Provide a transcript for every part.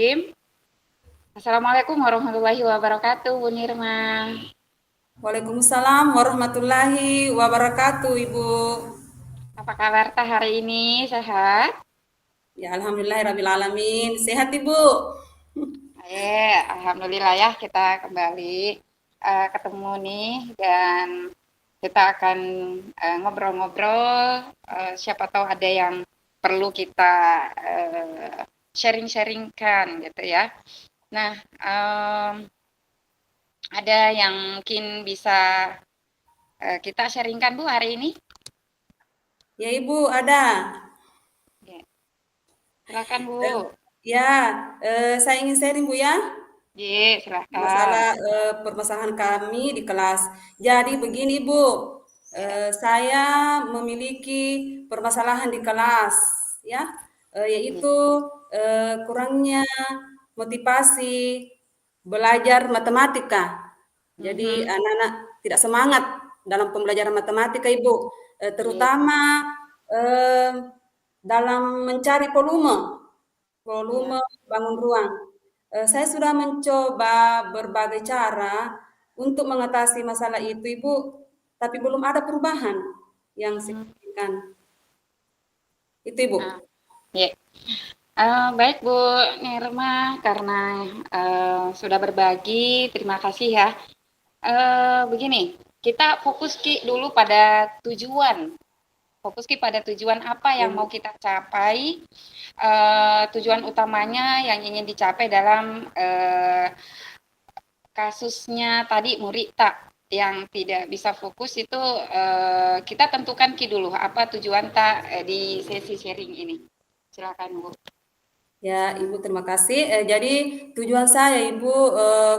Bismillahirrahmanirrahim. Assalamualaikum warahmatullahi wabarakatuh, Bu Nirma. Waalaikumsalam warahmatullahi wabarakatuh, Ibu. Apa kabar tah hari ini? Sehat? Ya, alhamdulillahirrabbilalamin. Sehat, Ibu? Alhamdulillah ya kita kembali ketemu nih dan kita akan ngobrol-ngobrol. Siapa tahu ada yang perlu kita sharing-sharingkan gitu ya. Nah, ada yang mungkin bisa kita sharingkan Bu hari ini? Ya, Ibu, ada. Ya, silakan Eh, Bu. ya, saya ingin sharing, Bu ya, Ye, silahkan. masalah permasalahan kami di kelas. Jadi begini, Ibu, Ya. saya memiliki permasalahan di kelas, ya, Ye. yaitu kurangnya motivasi belajar matematika. Jadi Mhm. anak-anak tidak semangat dalam pembelajaran matematika, Ibu, Ye. terutama eh, dalam mencari volume, Ya. volume bangun ruang. Saya sudah mencoba berbagai cara untuk mengatasi masalah itu, Ibu, tapi belum ada perubahan yang Mhm. signifikan. Itu, Ibu. Ah, ye. Baik Bu Nirma, karena sudah berbagi, terima kasih ya. Begini, kita fokus Ki dulu pada tujuan. Fokus Ki pada tujuan apa Ya, yang mau Bu. kita capai, tujuan utamanya yang ingin dicapai dalam kasusnya tadi Murita yang tidak bisa fokus itu kita tentukan Ki dulu apa tujuan tak di sesi sharing ini. Silakan Bu. Ya, Ibu, terima kasih. Jadi tujuan saya, Ibu,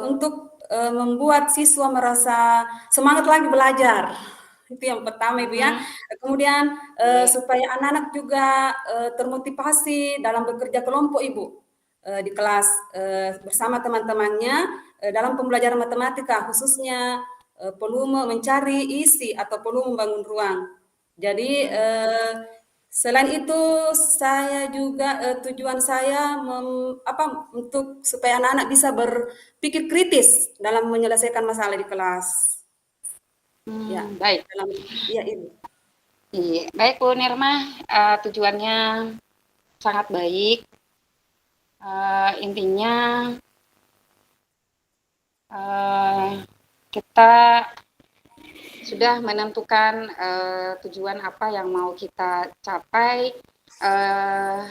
untuk membuat siswa merasa semangat lagi belajar. Itu yang pertama, Ibu ya. Hmm, Kemudian iya. supaya anak-anak juga termotivasi dalam bekerja kelompok, Ibu, di kelas bersama teman-temannya dalam pembelajaran matematika, khususnya volume mencari isi atau volume membangun ruang. Jadi Hmm, selain itu saya juga tujuan saya untuk supaya anak-anak bisa berpikir kritis dalam menyelesaikan masalah di kelas. Ya, baik. dalam ya Ibu. Iya. Baik Bu Nirma, tujuannya sangat baik. Intinya eh, kita sudah menentukan tujuan apa yang mau kita capai.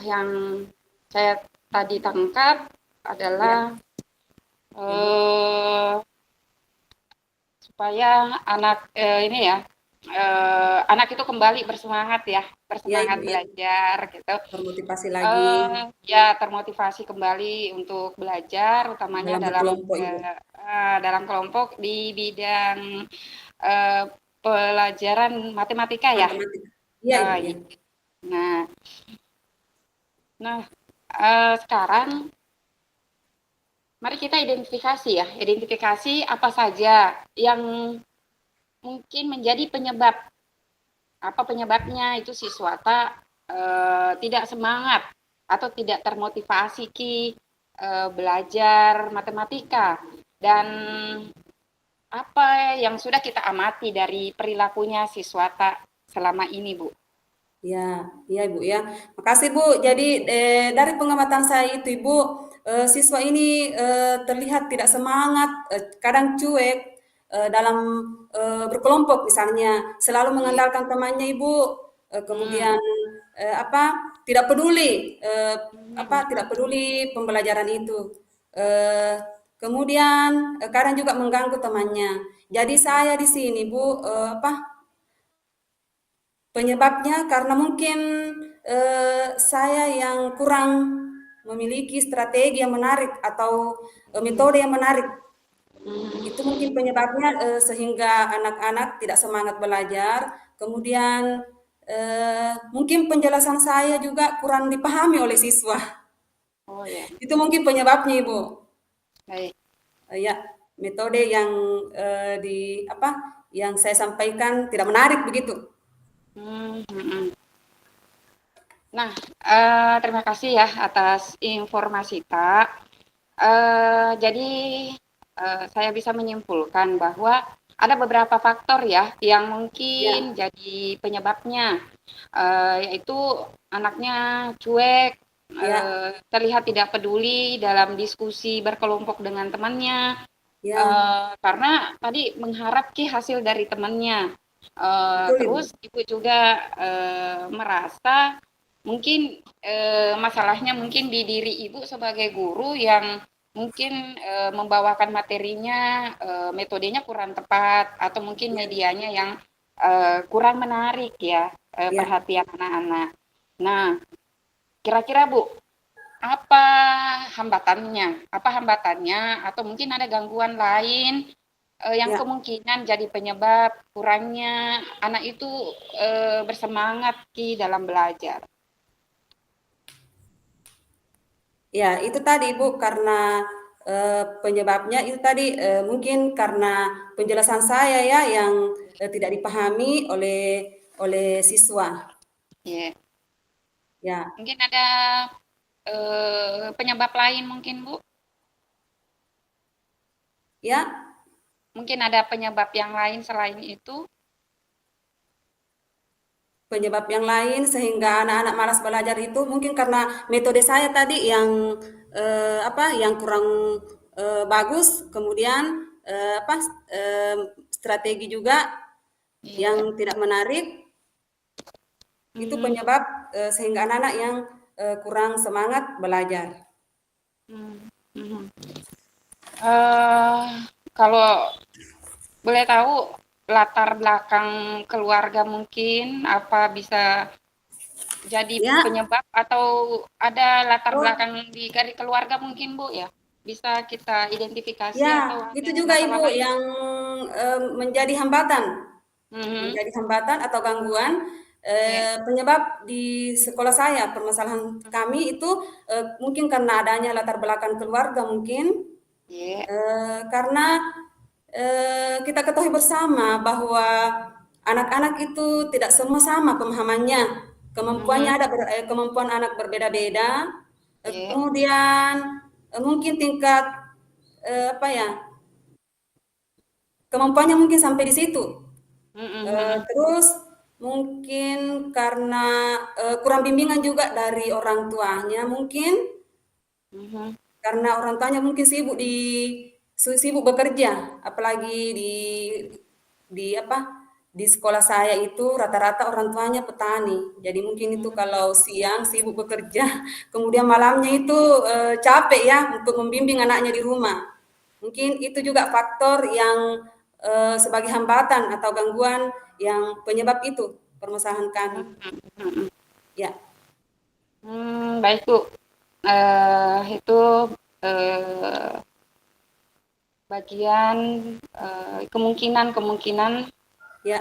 Yang saya tadi tangkap Ya, adalah ya Bu. eh, supaya anak ini ya anak itu kembali bersemangat ya, Ya bersemangat Ibu, ya. belajar gitu. Termotivasi lagi Ya termotivasi kembali untuk belajar, utamanya dalam dalam berkelompok Ibu. dalam kelompok di bidang eh, pelajaran matematika ya. Matematika. Iya Ibu, ya. Iya. Nah, nah sekarang mari kita identifikasi ya, identifikasi apa saja yang mungkin menjadi penyebab. Apa penyebabnya itu siswa tak tidak semangat atau tidak termotivasi Ki belajar matematika dan apa yang sudah kita amati dari perilakunya siswa tak selama ini Bu. Ya, iya Ibu ya. Makasih Bu. Jadi dari pengamatan saya itu Ibu, siswa ini terlihat tidak semangat, kadang cuek dalam berkelompok misalnya, selalu Iya. mengandalkan temannya Ibu, Hmm. kemudian tidak peduli Hmm. tidak peduli pembelajaran itu. Eh, kemudian kadang juga mengganggu temannya. Jadi saya di sini Bu, penyebabnya karena mungkin saya yang kurang memiliki strategi yang menarik atau metode yang menarik. Itu mungkin penyebabnya sehingga anak-anak tidak semangat belajar. Kemudian mungkin penjelasan saya juga kurang dipahami oleh siswa. Oh ya, Itu mungkin penyebabnya, Ibu. baik. Ya, metode yang yang saya sampaikan tidak menarik begitu. Hmm. Hmm. Nah, terima kasih ya atas informasi Kak. Jadi saya bisa menyimpulkan bahwa ada beberapa faktor ya yang Ya, mungkin jadi penyebabnya, yaitu anaknya cuek, ya, terlihat tidak peduli dalam diskusi berkelompok dengan temannya, ya, karena tadi mengharap hasil dari temannya. betul Ibu. Terus ibu juga merasa mungkin masalahnya mungkin di diri ibu sebagai guru yang mungkin membawakan materinya, metodenya kurang tepat atau mungkin Ya, medianya yang kurang menarik ya ya, perhatian anak-anak. Nah, kira-kira Bu, apa hambatannya? Apa hambatannya? Atau mungkin ada gangguan lain yang ya, kemungkinan jadi penyebab kurangnya anak itu bersemangat dalam belajar? ya. Itu tadi Ibu karena penyebabnya itu tadi mungkin karena penjelasan saya ya yang tidak dipahami oleh siswa. Ya, Ya, mungkin ada penyebab lain mungkin Bu? ya. Mungkin ada penyebab yang lain selain itu? Penyebab yang lain sehingga anak-anak malas belajar itu mungkin karena metode saya tadi yang apa yang kurang bagus, kemudian apa strategi juga Iya. yang tidak menarik itu Mhm, penyebab sehingga anak-anak yang kurang semangat belajar. mhm, mhm. Kalau boleh tahu latar belakang keluarga mungkin apa bisa jadi Ya, penyebab atau ada latar oh, belakang dari keluarga mungkin Bu ya? Bisa kita identifikasi atau ya, ada itu juga masalah Ibu lain? yang menjadi hambatan. Mhm, Menjadi hambatan atau gangguan iya, penyebab di sekolah saya permasalahan kami itu mungkin karena adanya latar belakang keluarga mungkin iya, karena kita ketahui bersama bahwa anak-anak itu tidak semua sama pemahamannya kemampuannya mhm, kemampuan anak berbeda-beda iya, kemudian mungkin tingkat apa ya kemampuannya mungkin sampai di situ. mhm, mhm, Terus mungkin karena, kurang bimbingan juga dari orang tuanya mungkin, mhm, karena orang tuanya mungkin sibuk bekerja, apalagi di apa, di sekolah saya itu rata-rata orang tuanya petani. Jadi mungkin itu mhm, kalau siang sibuk bekerja, kemudian malamnya itu, capek ya untuk membimbing anaknya di rumah. Mungkin itu juga faktor yang, sebagai hambatan atau gangguan yang penyebab itu permasalahan kami. mhm, mhm. Ya, Baik Bu, itu eh, bagian kemungkinan-kemungkinan ya,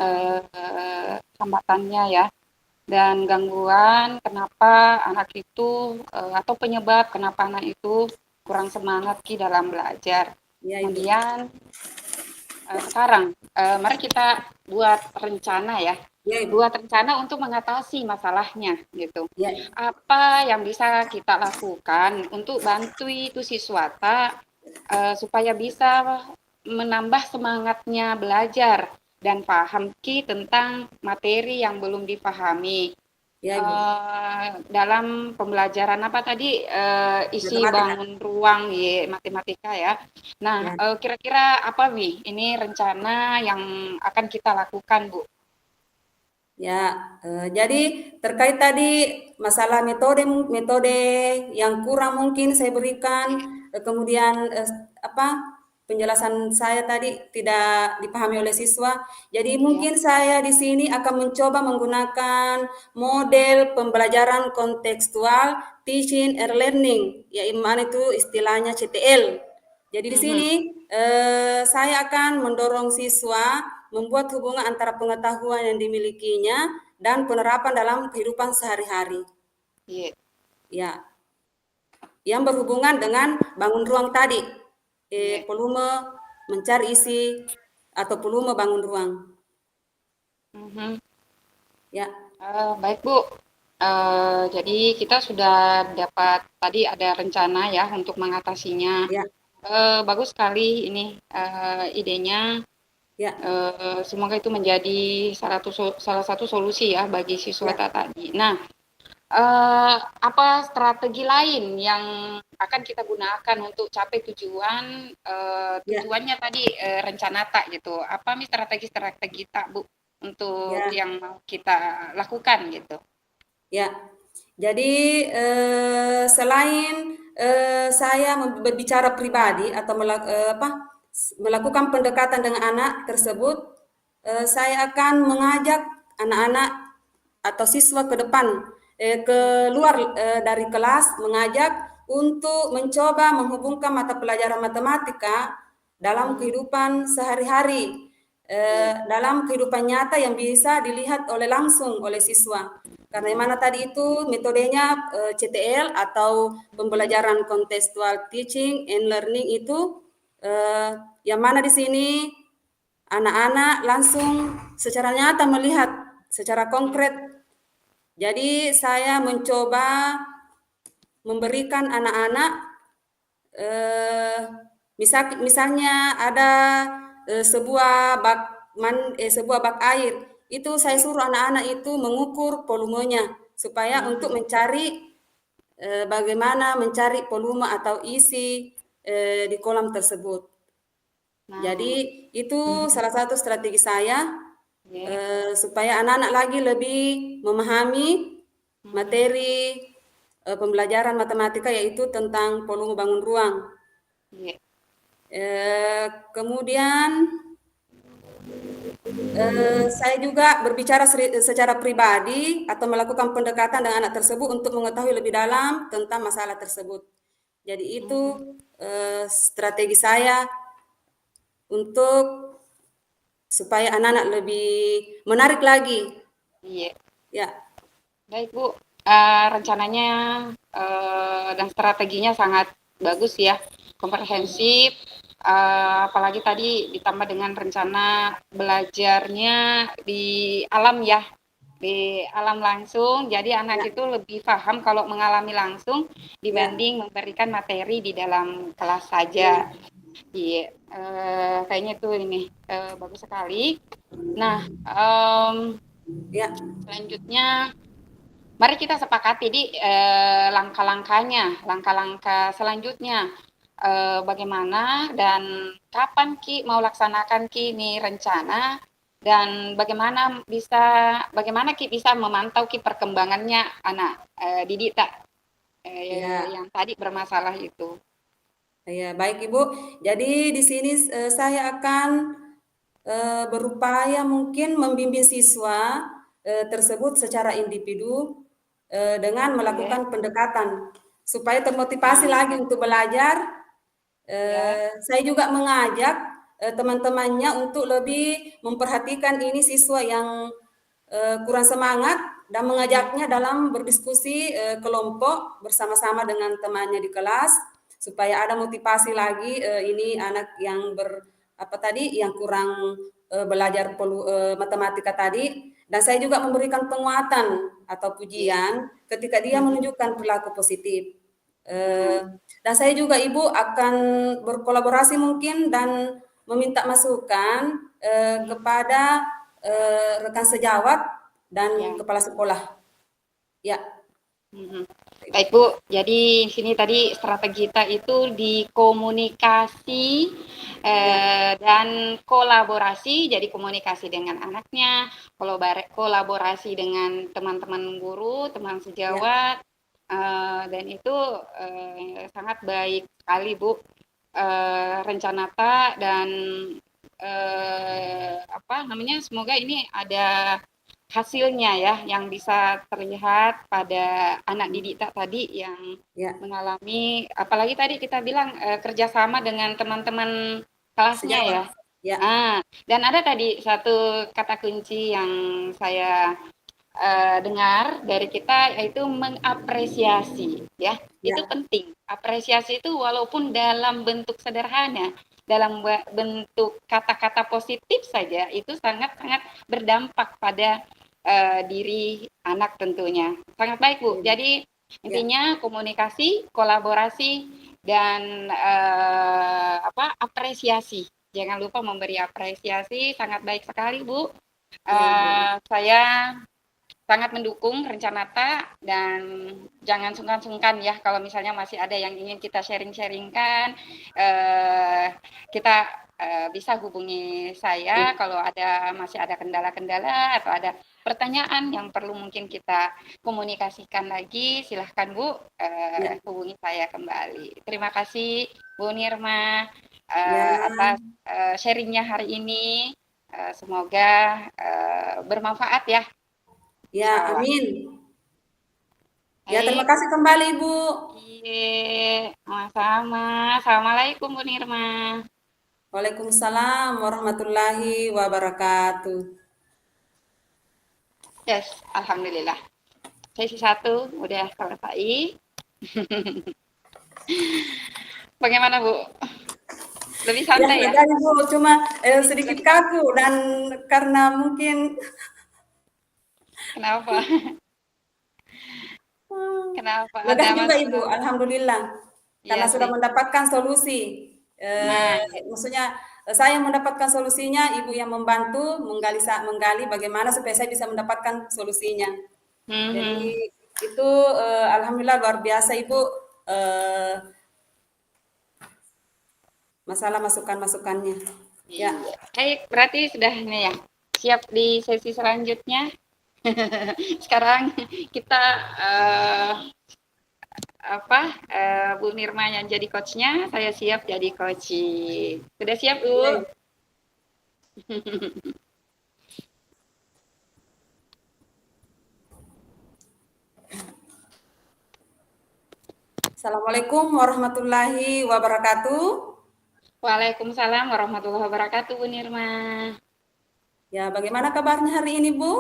hambatannya ya dan gangguan kenapa anak itu atau penyebab kenapa anak itu kurang semangat dalam belajar. ya Ibu. Kemudian sekarang mari kita buat rencana ya. Ya Ibu. Buat rencana untuk mengatasi masalahnya gitu. Ya, Apa yang bisa kita lakukan untuk bantu itu siswa supaya bisa menambah semangatnya belajar dan paham tentang materi yang belum dipahami. ya Ibu. Dalam pembelajaran apa tadi isi Matematika. bangun ruang ya matematika ya. Nah, Ya. kira-kira apa nih ini rencana yang akan kita lakukan, Bu? Ya, jadi terkait tadi masalah metode metode yang kurang mungkin saya berikan, kemudian apa penjelasan saya tadi tidak dipahami oleh siswa. Jadi Ya. mungkin saya di sini akan mencoba menggunakan model pembelajaran kontekstual teaching and learning, yaitu mana itu istilahnya CTL. Jadi di Mhm. sini saya akan mendorong siswa membuat hubungan antara pengetahuan yang dimilikinya dan penerapan dalam kehidupan sehari-hari. Iya. Ya, yang berhubungan dengan bangun ruang tadi, Iya. volume mencari isi atau volume bangun ruang. Mhm. Ya, Baik Bu. Jadi kita sudah dapat tadi ada rencana ya untuk mengatasinya. Ya, Bagus sekali ini idenya. ya, Semoga itu menjadi salah satu solusi ya bagi siswa ya, tadi. Nah, apa strategi lain yang akan kita gunakan untuk capai tujuan ya, tujuannya tadi rencana tak gitu. Apa nih strategi-strategi tak Bu untuk ya, yang mau kita lakukan gitu? ya. Jadi selain saya berbicara pribadi atau melakukan pendekatan dengan anak tersebut, saya akan mengajak anak-anak atau siswa ke depan, keluar dari kelas, mengajak untuk mencoba menghubungkan mata pelajaran matematika dalam Hmm, kehidupan sehari-hari, iya, dalam kehidupan nyata yang bisa dilihat oleh langsung oleh siswa. Karena yang mana tadi itu metodenya CTL atau mhm, pembelajaran contextual teaching and learning itu, yang mana di sini anak-anak langsung secara nyata melihat secara mhm, konkret. Jadi saya mencoba memberikan anak-anak eh, misalnya ada sebuah bak air, itu saya iya, suruh anak-anak itu mengukur volumenya supaya untuk mhm. mencari bagaimana mencari volume atau isi di kolam tersebut. Jadi Nah, itu mhm, salah satu strategi saya iya, supaya anak-anak lagi lebih memahami mhm, materi pembelajaran matematika yaitu tentang volume bangun ruang. iya, Kemudian saya juga berbicara secara pribadi atau melakukan pendekatan dengan anak tersebut untuk mengetahui lebih dalam tentang masalah tersebut. Jadi itu mhm, strategi saya untuk supaya anak-anak lebih menarik lagi. iya. Ya, Baik Bu, rencananya dan strateginya sangat bagus ya, komprehensif, apalagi tadi ditambah dengan rencana belajarnya di alam ya, di alam langsung, jadi anak ya, itu lebih paham kalau mengalami langsung ya, dibanding memberikan materi di dalam kelas saja. ya, Iya, kayaknya itu ini bagus sekali. Nah, ya, selanjutnya mari kita sepakati di langkah-langkahnya, langkah-langkah selanjutnya. Bagaimana dan kapan Ki mau laksanakan Ki ini rencana dan bagaimana Ki bisa memantau Ki perkembangannya anak didik tak ya. yang tadi bermasalah itu. Ya, baik Ibu. Jadi di sini saya akan berupaya mungkin membimbing siswa tersebut secara individu dengan Iya. melakukan pendekatan supaya termotivasi Nah, lagi untuk belajar. ya. Saya juga mengajak teman-temannya untuk lebih memperhatikan ini siswa yang kurang semangat dan Hmm, mengajaknya dalam berdiskusi kelompok bersama-sama dengan temannya di kelas supaya ada motivasi lagi ini anak yang apa tadi yang kurang belajar matematika tadi dan saya juga memberikan penguatan atau iya. pujian ketika dia Mhm. menunjukkan perilaku positif. Nah, Dan saya juga Ibu akan berkolaborasi mungkin dan meminta masukan mhm, kepada rekan sejawat dan ya. kepala sekolah. Ya, Mhm. Baik Bu, jadi sini tadi strategi kita itu di komunikasi ya, dan kolaborasi, jadi komunikasi dengan anaknya, kolaborasi dengan teman-teman guru, teman ya, sejawat, dan itu sangat baik sekali Bu. Rencana Tak dan apa namanya, semoga ini ada hasilnya ya yang bisa terlihat pada anak didik tak tadi yang ya, mengalami apalagi tadi kita bilang kerjasama dengan teman-teman kelasnya sejawat. ya. Ya, Dan ada tadi satu kata kunci yang saya dengar dari kita yaitu mengapresiasi ya. Itu ya, penting. Apresiasi itu walaupun dalam bentuk sederhana, dalam bentuk kata-kata positif saja itu sangat-sangat berdampak pada diri anak tentunya. Sangat baik, Bu. Ya. Jadi Ya. intinya komunikasi, kolaborasi, dan apresiasi. Jangan lupa memberi apresiasi. Sangat baik sekali, Bu. Ya, Ibu. Saya sangat mendukung rencana Tak, dan jangan sungkan-sungkan ya kalau misalnya masih ada yang ingin kita sharing-sharingkan, kita bisa hubungi saya kalau masih ada kendala-kendala atau ada pertanyaan yang perlu mungkin kita komunikasikan lagi. Silahkan Bu, Ya. hubungi saya kembali. Terima kasih Bu Nirma Ya. atas sharingnya hari ini. Semoga bermanfaat ya. Ya, Insyaallah. amin. Ya, terima Baik. kasih kembali, Ibu. Iya, sama-sama. Assalamualaikum Bu Nirma. Waalaikumsalam warahmatullahi wabarakatuh. Yes, alhamdulillah. Sesi 1 udah selesai. Bagaimana Bu? Lebih Ya, santai ya? lega, Ibu, cuma sedikit Lebih santai. kaku dan karena mungkin Kenapa? Kenapa lega ada juga, Ibu, masalah? alhamdulillah. Karena Iya sudah sih. mendapatkan solusi. Nah, Maksudnya saya mendapatkan solusinya, Ibu yang membantu menggali bagaimana supaya saya bisa mendapatkan solusinya. Jadi hmm, itu alhamdulillah luar biasa, Ibu, eh, masalah masukan-masukannya. Ya. iya. Baik, berarti sudah ini ya. Siap di sesi selanjutnya. Sekarang kita eh, Bu Nirma yang jadi coachnya, saya siap jadi coaching. Sudah siap Bu? Ya. Assalamualaikum warahmatullahi wabarakatuh. Waalaikumsalam warahmatullahi wabarakatuh Bu Nirma. Ya, bagaimana kabarnya hari ini, Bu?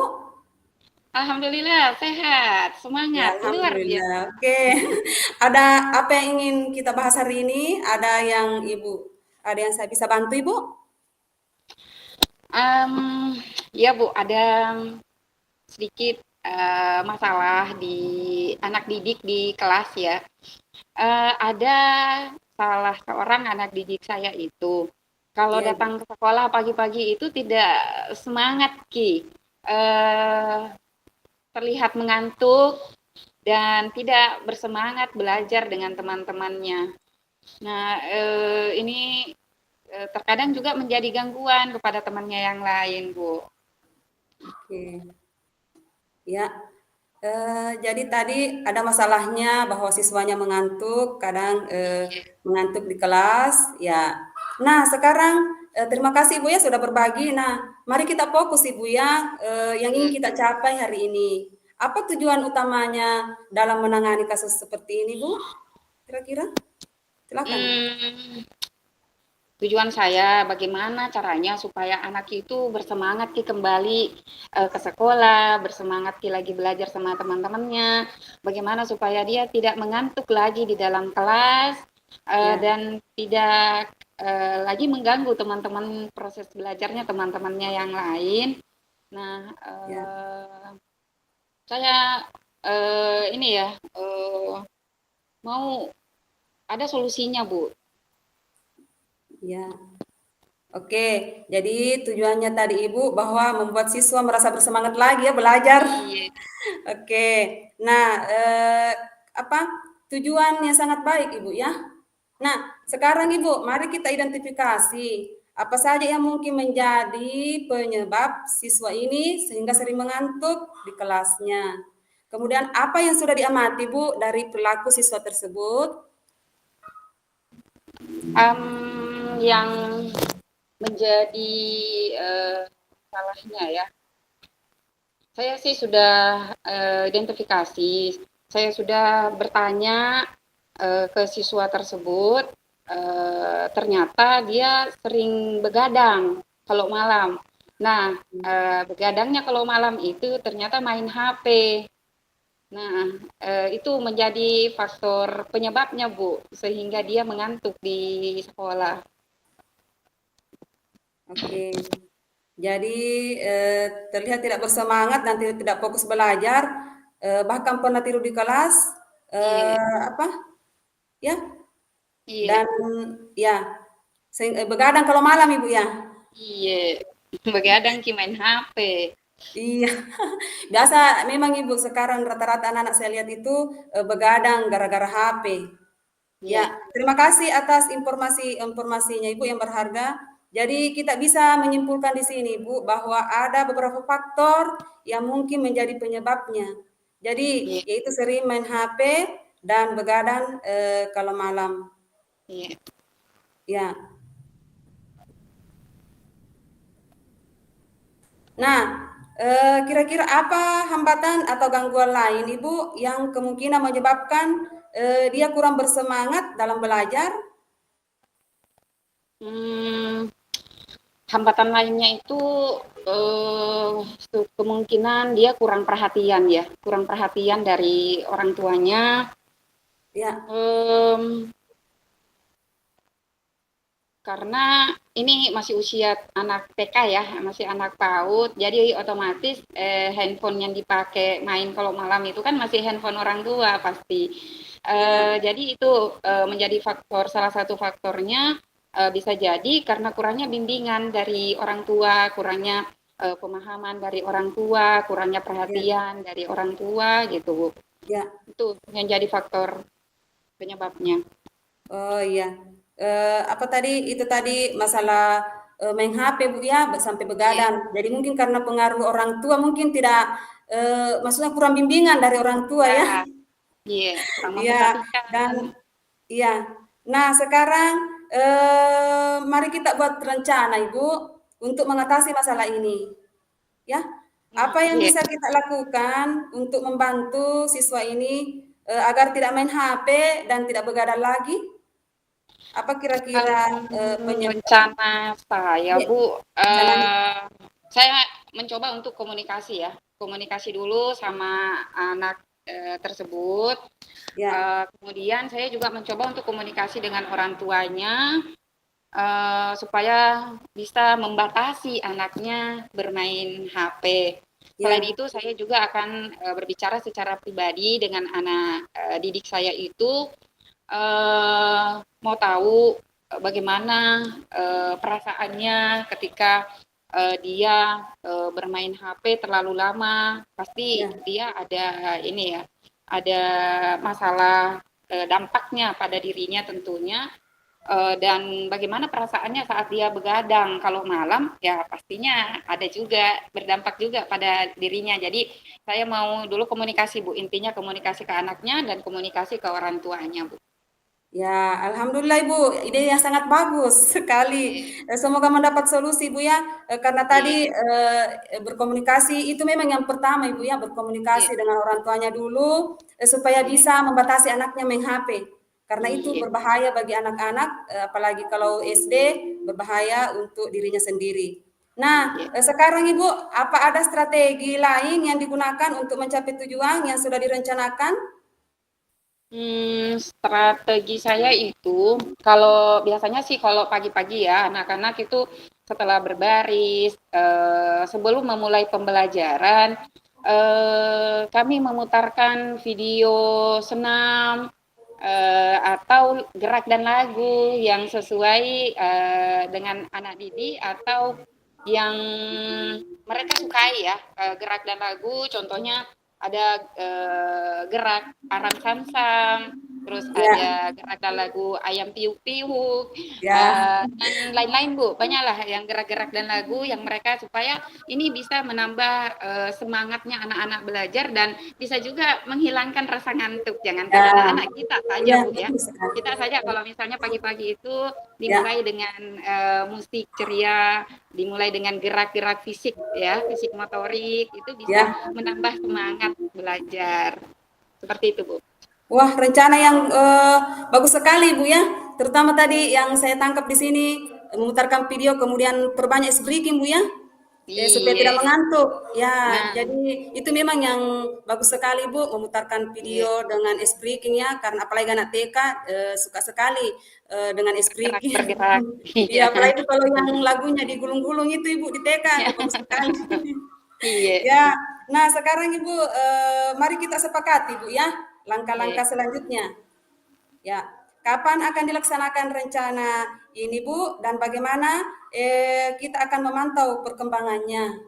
Alhamdulillah sehat, Ya, semangat, luar alhamdulillah. biasa. Oke. Ada apa yang ingin kita bahas hari ini? Ada yang saya bisa bantu, Ibu? Ya Bu, ada sedikit masalah di anak didik di kelas ya. Ada salah seorang anak didik saya itu, kalau Ya, Ibu. datang ke sekolah pagi-pagi itu tidak semangat Ki. Eh, Terlihat mengantuk dan tidak bersemangat belajar dengan teman-temannya. Nah, ini terkadang juga menjadi gangguan kepada temannya yang lain, Bu. Oke. Ya. Jadi tadi ada masalahnya bahwa siswanya mengantuk, kadang mengantuk di kelas, ya. Nah, sekarang terima kasih Ibu ya sudah berbagi. Nah, mari kita fokus Ibu ya yang ingin Iya. kita capai hari ini. Apa tujuan utamanya dalam menangani kasus seperti ini, Bu? Kira-kira? Silakan. Hmm, Tujuan saya bagaimana caranya supaya anak itu bersemangat kembali ke sekolah, bersemangat lagi belajar sama teman-temannya. Bagaimana supaya dia tidak mengantuk lagi di dalam kelas Ya, dan tidak lagi mengganggu teman-teman proses belajarnya teman-temannya yang lain. Nah, ya, saya ini ya mau ada solusinya, Bu. ya. Oke, jadi tujuannya tadi Ibu bahwa membuat siswa merasa bersemangat lagi ya belajar. Iya. Oke. Nah, apa, tujuan yang sangat baik, Ibu, ya. Nah, sekarang Ibu, mari kita identifikasi apa saja yang mungkin menjadi penyebab siswa ini sehingga sering mengantuk di kelasnya. Kemudian apa yang sudah diamati, Bu, dari perilaku siswa tersebut? Yang menjadi salahnya ya, saya sih sudah identifikasi, saya sudah bertanya ke siswa tersebut, ternyata dia sering begadang kalau malam. Nah, begadangnya kalau malam itu ternyata main HP. Nah, itu menjadi faktor penyebabnya, Bu, sehingga dia mengantuk di sekolah. Oke. Jadi terlihat tidak bersemangat dan tidak fokus belajar, bahkan pernah tidur di kelas, Iya, apa ya, iya, dan ya begadang kalau malam Ibu ya. iya. Begadang ki main HP. Iya, biasa memang Ibu sekarang rata-rata anak-anak saya lihat itu begadang gara-gara HP. Ya, Iya. terima kasih atas informasinya Ibu yang berharga. Jadi kita bisa menyimpulkan di sini Ibu bahwa ada beberapa faktor yang mungkin menjadi penyebabnya. Jadi Iya, yaitu sering main HP dan begadang kalau malam. iya. Ya. Nah, kira-kira apa hambatan atau gangguan lain Ibu yang kemungkinan menyebabkan dia kurang bersemangat dalam belajar? Hmm, hambatan lainnya itu kemungkinan dia kurang perhatian ya, kurang perhatian dari orang tuanya. Ya, Em, karena ini masih usia anak TK ya, masih anak PAUD, jadi otomatis handphone yang dipakai main kalau malam itu kan masih handphone orang tua pasti. ya, Jadi itu menjadi faktor, salah satu faktornya bisa jadi karena kurangnya bimbingan dari orang tua, kurangnya pemahaman dari orang tua, kurangnya ya, perhatian dari orang tua gitu, Bu. ya. Itu yang jadi faktor penyebabnya. Oh iya. Apa tadi, itu tadi masalah main HP Bu ya, sampai Iya, begadang. Jadi mungkin karena pengaruh orang tua mungkin tidak, maksudnya kurang bimbingan dari orang tua ya. ya, iya, kurang Iya, dan memperhatikan. iya. Nah sekarang mari kita buat rencana Ibu untuk mengatasi masalah ini. Ya, apa yang Iya. bisa kita lakukan untuk membantu siswa ini agar tidak main HP dan tidak begadang lagi? Apa kira-kira penyebab Rencana saya, iya, Bu, rencananya? saya mencoba untuk komunikasi ya, komunikasi dulu sama anak tersebut. Ya, Kemudian saya juga mencoba untuk komunikasi dengan orang tuanya supaya bisa membatasi anaknya bermain HP. Selain ya, itu, saya juga akan berbicara secara pribadi dengan anak didik saya itu mau tahu bagaimana perasaannya ketika dia bermain HP terlalu lama. Pasti ya, dia ada ini ya, ada masalah dampaknya pada dirinya tentunya. Dan bagaimana perasaannya saat dia begadang kalau malam ya pastinya ada juga berdampak juga pada dirinya. Jadi saya mau dulu komunikasi Bu, intinya komunikasi ke anaknya dan komunikasi ke orang tuanya Bu. ya. Alhamdulillah Ibu, ide yang sangat bagus sekali. Iya, Semoga mendapat solusi Ibu ya, karena tadi iya, berkomunikasi itu memang yang pertama Ibu ya, iya, berkomunikasi dengan orang tuanya dulu supaya iya, bisa membatasi anaknya main HP. Karena itu iya, berbahaya bagi anak-anak, apalagi kalau SD, berbahaya untuk dirinya sendiri. Nah, iya. sekarang Ibu, apa ada strategi lain yang digunakan untuk mencapai tujuan yang sudah direncanakan? Strategi saya itu kalau biasanya sih kalau pagi-pagi ya anak-anak itu setelah berbaris sebelum memulai pembelajaran kami memutarkan video senam atau gerak dan lagu yang sesuai dengan anak didik atau yang mereka sukai ya gerak dan lagu contohnya ada gerak arang samsam terus Ya, ada gerak dan lagu ayam piuk-piuk ya, dan lain-lain Bu banyaklah yang gerak-gerak dan lagu yang mereka supaya ini bisa menambah semangatnya anak-anak belajar dan bisa juga menghilangkan rasa ngantuk jangankan ya, anak-anak kita saja ya, Bu ya betul sekali. kita saja kalau misalnya pagi-pagi itu Ya, dimulai dengan musik ceria, dimulai dengan gerak-gerak fisik ya, fisik motorik itu bisa ya. menambah semangat belajar. Seperti itu, Bu. Wah, rencana yang bagus sekali, Bu ya. Terutama tadi yang saya tangkap di sini memutarkan video kemudian perbanyak speaking, Bu ya. supaya tidak Iya. mengantuk. Ya, Nah, jadi itu memang yang bagus sekali Bu, memutarkan iya. video dengan speaking ya, karena apalagi anak TK suka sekali dengan speaking. Bergerak-bergerak. Iya. Iya, apalagi kalau yang lagunya digulung-gulung itu Ibu di TK, Iya. bagus sekali. Iya. Ya, nah sekarang Ibu, mari kita sepakati Bu ya, Iya. langkah-langkah selanjutnya. Ya, kapan akan dilaksanakan rencana ini Bu, dan bagaimana kita akan memantau perkembangannya?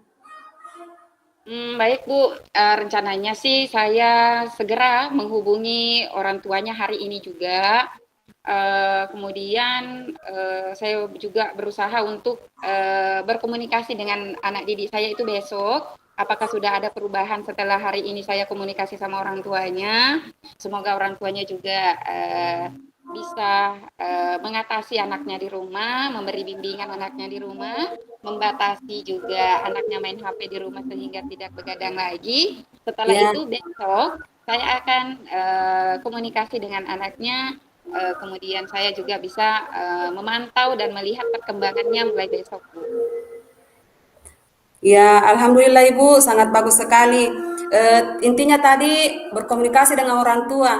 Baik Bu, rencananya sih saya segera menghubungi orang tuanya hari ini juga. Kemudian saya juga berusaha untuk berkomunikasi dengan anak didik saya itu besok. Apakah sudah ada perubahan setelah hari ini saya komunikasi sama orang tuanya? Semoga orang tuanya juga bisa mengatasi anaknya di rumah, memberi bimbingan anaknya di rumah, membatasi juga anaknya main HP di rumah sehingga tidak begadang lagi. Setelah Ya, itu besok saya akan komunikasi dengan anaknya. Kemudian saya juga bisa memantau dan melihat perkembangannya mulai besok, Bu. ya, alhamdulillah Ibu, sangat bagus sekali. Intinya tadi berkomunikasi dengan orang tua.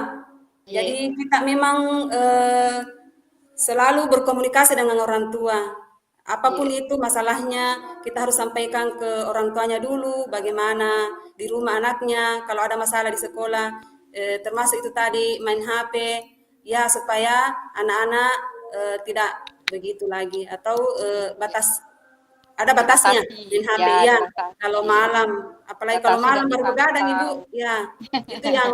Iya, Jadi kita memang selalu berkomunikasi dengan orang tua. Apapun iya, itu masalahnya, kita harus sampaikan ke orang tuanya dulu, bagaimana di rumah anaknya, kalau ada masalah di sekolah, termasuk itu tadi main HP, ya supaya anak-anak tidak begitu lagi, atau ada batasnya dibatasi, main HP, ya ya. Kalau dibatasi, malam, apalagi kalau batasi dan malam baru begadang dipantau. Ibu, ya itu yang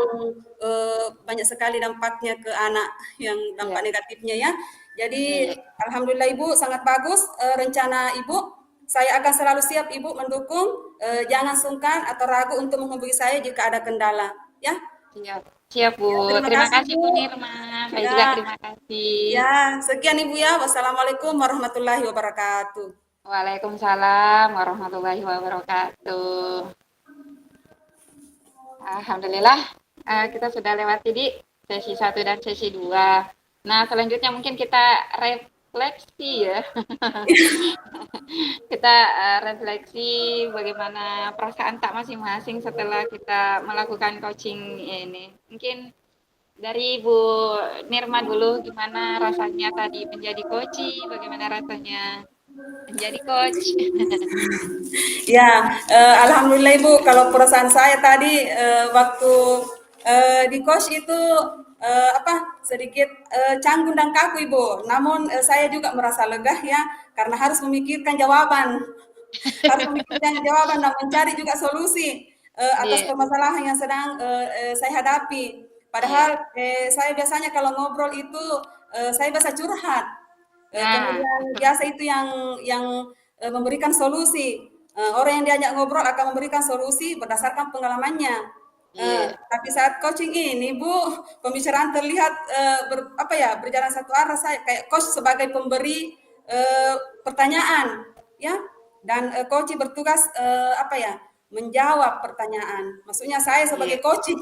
banyak sekali dampaknya ke anak, yang dampak Iya, negatifnya ya. Jadi iya, alhamdulillah Ibu sangat bagus rencana Ibu. Saya akan selalu siap Ibu mendukung. Jangan sungkan atau ragu untuk menghubungi saya jika ada kendala. Ya, siap, siap Bu. ya terima Terima kasih kasih Bu. Bu Nirma. Saya juga Ya, terima kasih. ya sekian Ibu ya. Wassalamualaikum warahmatullahi wabarakatuh. Waalaikumsalam warahmatullahi wabarakatuh. Alhamdulillah, kita sudah lewati di sesi 1 dan sesi 2. Nah, selanjutnya mungkin kita refleksi ya. Kita refleksi bagaimana perasaan tak masing-masing setelah kita melakukan coaching ini. Mungkin dari Ibu Nirma dulu, gimana rasanya tadi menjadi coach, bagaimana rasanya menjadi coach? Ya, alhamdulillah Ibu, kalau perasaan saya tadi waktu di kos itu sedikit canggung dan kaku Ibu. Namun saya juga merasa lega ya, karena harus memikirkan jawaban, harus memikirkan jawaban dan mencari juga solusi atas Iya, permasalahan yang sedang saya hadapi. iya. Padahal saya biasanya kalau ngobrol itu saya biasa curhat. Nah, Kemudian biasa itu yang memberikan solusi. Orang yang diajak ngobrol akan memberikan solusi berdasarkan pengalamannya. iya, Tapi saat coaching ini, Bu, pembicaraan terlihat berjalan satu arah. Saya kayak coach sebagai pemberi pertanyaan, ya, dan coach bertugas menjawab pertanyaan. Maksudnya saya sebagai iya. coaching.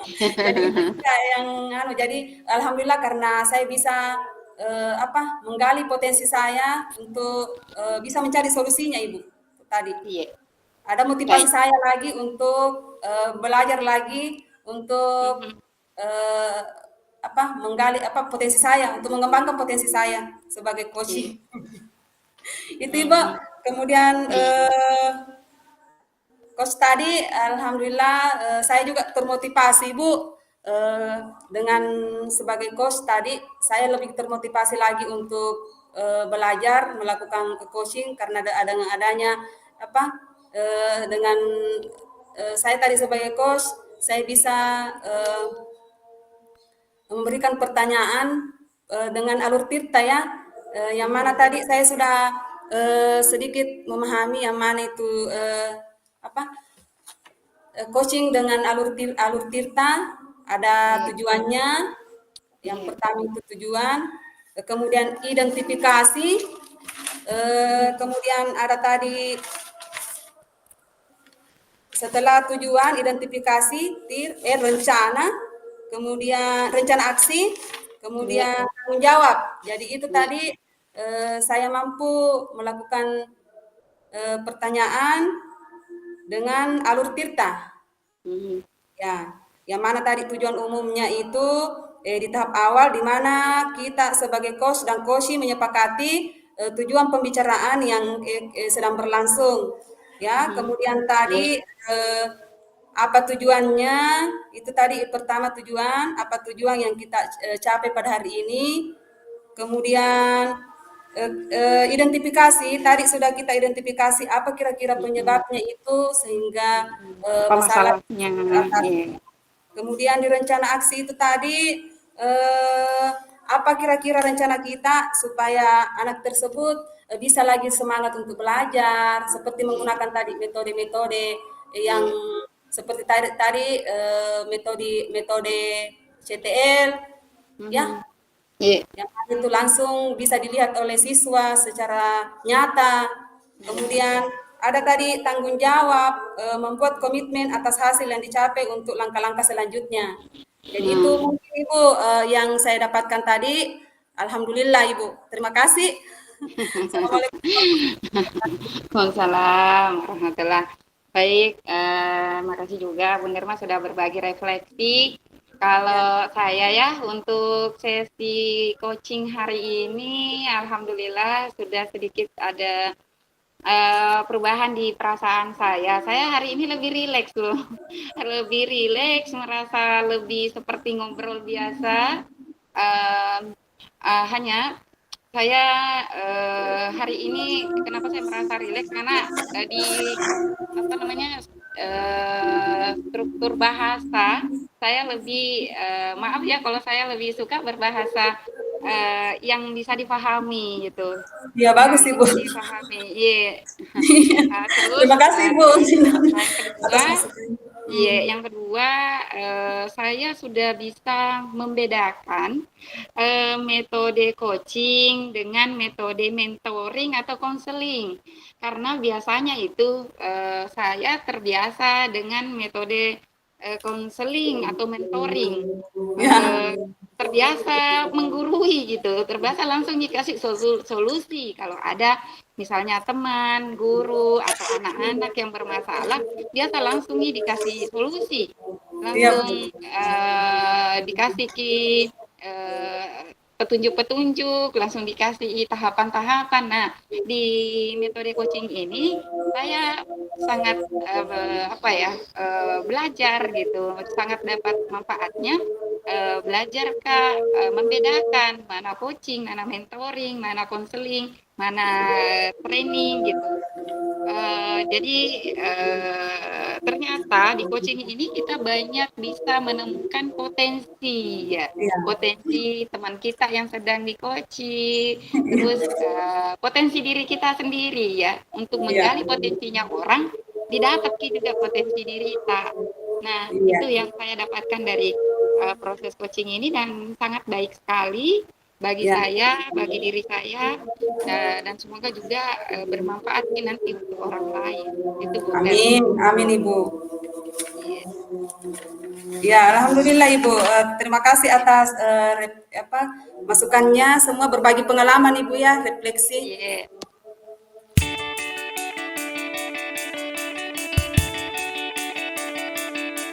Jadi itu juga yang jadi alhamdulillah karena saya bisa menggali potensi saya untuk bisa mencari solusinya Ibu. Tadi Iya, ada motivasi baik. saya lagi untuk belajar lagi untuk Mhm, eh, menggali potensi saya untuk mengembangkan potensi saya sebagai iya, coaching. Itu Ibu. mhm, Kemudian iya, coach tadi alhamdulillah saya juga termotivasi Bu, dengan sebagai coach tadi saya lebih termotivasi lagi untuk belajar melakukan coaching karena dengan adanya dengan saya tadi sebagai coach saya bisa memberikan pertanyaan dengan alur tirta ya, yang mana mhm, tadi saya sudah sedikit memahami yang mana itu apa coaching dengan alur tirta ada iya, tujuannya. Yang iya, pertama itu tujuan, kemudian identifikasi, kemudian ada tadi setelah tujuan identifikasi rencana, kemudian rencana aksi, iya, kemudian tanggung jawab. Jadi itu iya, tadi saya mampu melakukan pertanyaan dengan alur tirta. Mhm. Ya, yang mana tadi tujuan umumnya itu di tahap awal di mana kita sebagai coach dan coachee menyepakati tujuan pembicaraan yang sedang berlangsung. Ya, Mhm. kemudian Iya. tadi apa tujuannya? Itu tadi pertama tujuan, apa tujuan yang kita capai pada hari ini. Kemudian identifikasi, tadi sudah kita identifikasi apa kira-kira Mhm. penyebabnya itu sehingga Apa masalah masalahnya? teratasi. Iya. Kemudian di rencana aksi itu tadi apa kira-kira rencana kita supaya anak tersebut bisa lagi semangat untuk belajar, seperti Iya. menggunakan tadi metode-metode yang Iya. seperti tadi metode metode CTL, ya, Mhm. Iya. yang itu langsung bisa dilihat oleh siswa secara nyata. Kemudian ada tadi tanggung jawab, membuat komitmen atas hasil yang dicapai untuk langkah-langkah selanjutnya. Jadi itu Nah, mungkin Ibu yang saya dapatkan tadi. Alhamdulillah Ibu. Terima kasih. Assalamualaikum warahmatullahi wabarakatuh. Waalaikumsalam warahmatullah. Baik, makasih juga Bu Nirma sudah berbagi refleksi. Ya, Kalau saya ya untuk sesi coaching hari ini, alhamdulillah sudah sedikit ada perubahan di perasaan saya. Saya hari ini lebih rileks loh, lebih rileks, merasa lebih seperti ngobrol biasa. Em, hanya saya hari ini kenapa saya merasa rileks karena di apa namanya struktur bahasa saya lebih maaf ya kalau saya lebih suka berbahasa yang bisa dipahami gitu, ya bagus yang Ibu. bisa dipahami. Iya. Terus Terima kasih Ibu yang atas kedua, masukan. iya, yang kedua saya sudah bisa membedakan metode coaching dengan metode mentoring atau konseling. Karena biasanya itu saya terbiasa dengan metode konseling atau mentoring. Ya, Eh, terbiasa menggurui gitu, terbiasa langsung dikasih solusi kalau ada misalnya teman, guru atau anak-anak yang bermasalah, biasa langsung nih dikasih solusi, iya langsung Bu. dikasih petunjuk-petunjuk, langsung dikasih tahapan-tahapan. Nah, di metode coaching ini saya sangat apa ya belajar gitu, sangat dapat manfaatnya. Belajar Kak, membedakan mana coaching, mana mentoring, mana konseling, mana training gitu. Jadi ternyata di coaching ini kita banyak bisa menemukan potensi ya, Iya, potensi teman kita yang sedang di-coaching, terus potensi diri kita sendiri ya, untuk iya, menggali potensinya orang, didapat juga potensi diri kita. Nah, iya. itu yang saya dapatkan dari proses coaching ini dan sangat baik sekali bagi Ya, saya, bagi diri saya, dan semoga juga bermanfaat nanti untuk orang lain. Itu Bu Nirma. amin, amin Ibu. Iya, Ya, alhamdulillah Ibu. Terima kasih atas apa masukannya, semua berbagi pengalaman Ibu ya, refleksi. iya.